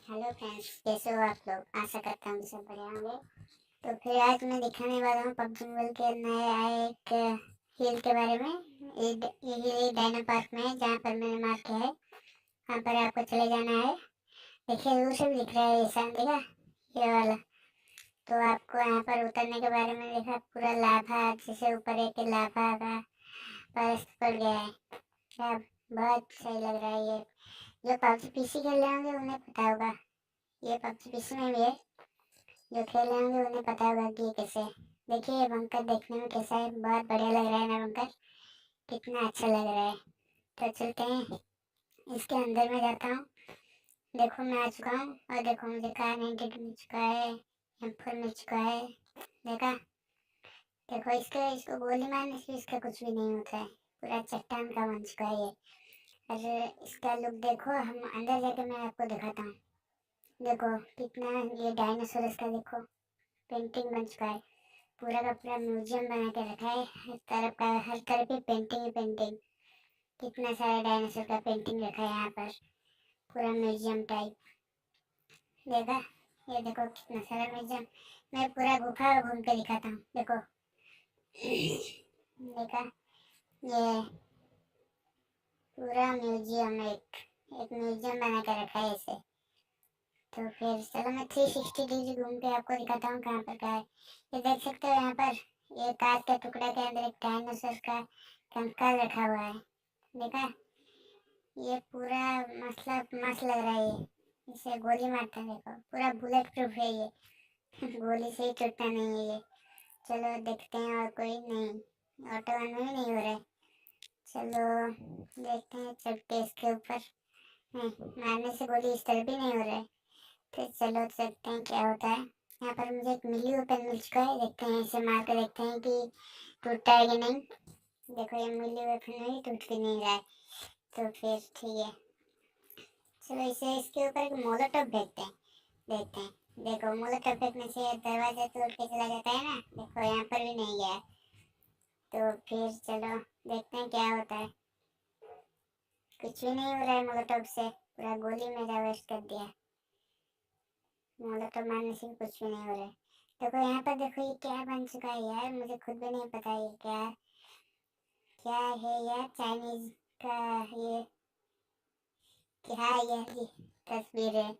Hello friends, कैसे हो आप लोग। आशा करता हूँ सब बढ़िया होंगे। तो फिर आज मैं दिखाने वाला हूँ पबजी मोबाइल के नए आए एक हिल के बारे में। ये हिल डायनो पार्क में है, जहाँ पर मैंने मार्क किया है। वहाँ पर आपको चले जाना है। देखिए दूर से भी दिख रहा है ये सामने, देखा ये वाला। तो आपको यहाँ पर उतरने के बारे में देखा, पूरा लाभा जैसे ऊपर एक लाभा का परस पड़ गया है। क्या बहुत सही लग रहा है ये। जो पबजी पीसी खेल रहे होंगे उन्हें पता होगा, ये पबजी पीसी में भी है। जो खेल रहे होंगे उन्हें पता होगा कि ये कैसे है। देखिए ये बंकर देखने में कैसा है, बहुत बढ़िया लग रहा है ना बंकर, कितना अच्छा लग रहा है। तो चलते हैं, इसके अंदर में जाता हूँ। देखो मैं आ चुका हूँ और देखो मुझे कार 92 मिल चुका है, M4 मिल चुका है। देखा, देखो इसको गोली मारने से इसका कुछ भी नहीं होता है, पूरा चट्टान का बन चुका है ये। और इसका लुक देखो, हम अंदर जाके मैं आपको दिखाता हूँ। देखो कितना ये डायनासोरस का देखो पेंटिंग बन चुका है। पूरा का पूरा म्यूजियम बना के रखा है, हर तरफ ही पेंटिंग ही पेंटिंग। कितना सारा डायनासोर का पेंटिंग रखा है यहाँ पर, पूरा म्यूजियम टाइप। देखा, ये देखो कितना सारा म्यूजियम। मैं पूरा गुफा घूम के दिखाता हूँ, देखो। देखा, ये पूरा म्यूजियम एक म्यूजियम बना के रखा है इसे। तो फिर चलो मैं 360 डिग्री घूम के आपको दिखाता हूँ कहाँ पर क्या है। ये देख सकते हो यहाँ पर, ये कांच के टुकड़े के अंदर एक डायनासोर का कंकाल रखा हुआ है। देखा, ये पूरा मस्त लग रहा है ये। इसे गोली मारता है, देखो पूरा बुलेट प्रूफ है ये। गोली से ही टूटता नहीं है ये। चलो देखते हैं, और कोई नहीं, ऑटो वन में भी नहीं हो रहा है। चलो देखते हैं, चढ़ते इसके ऊपर। मारने से गोली इस तरह भी नहीं हो रहा है। फिर चलो देखते हैं क्या होता है। यहाँ पर मुझे एक मिली वेपन मिल चुका है, देखते हैं इसे मार कर देखते हैं कि टूटता है कि नहीं। देखो ये मिली वेपन नहीं टूट भी नहीं रहा है, तो फिर ठीक है। चलो इसे इसके ऊपर एक मोलोटॉप फेंकते हैं, देखते हैं। देखो मोलोटॉप फेंकने से दरवाजा तोड़ के चला जाता है ना, देखो यहाँ पर भी नहीं गया। तो फिर चलो देखते हैं क्या होता है। कुछ भी नहीं हो रहा है मोलोटॉप से, पूरा गोली में वेस्ट कर दिया। मोलोटॉप मारने से भी कुछ भी नहीं हो रहा है। देखो यहाँ पर, देखो ये क्या बन चुका है यार, मुझे खुद भी नहीं पता ये क्या क्या है यार। चाइनीज का ये क्या है ये तस्वीर है,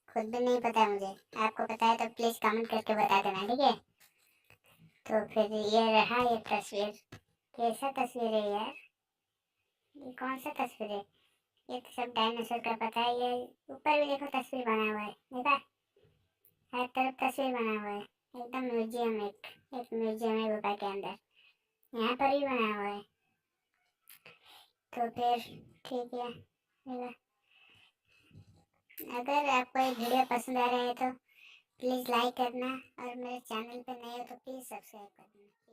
खुद भी नहीं पता मुझे। आपको पता है तो प्लीज कमेंट करके बता देना, ठीक है। तो फिर ये रहा ये तस्वीर, कैसा तस्वीर है यार, ये कौन सा तस्वीर है। ये तो सब डायनासोर का पता है। ये ऊपर भी देखो तस्वीर बना हुआ है, देखा, हर तरफ तस्वीर बना हुआ है। एकदम म्यूजियम, एक म्यूजियम है गुफा के अंदर, यहाँ पर ही बना हुआ है। तो फिर ठीक है, देखा। अगर आपको ये वीडियो पसंद आ रहा है तो प्लीज़ लाइक करना, और मेरे चैनल पे नए हो तो प्लीज़ सब्सक्राइब करना।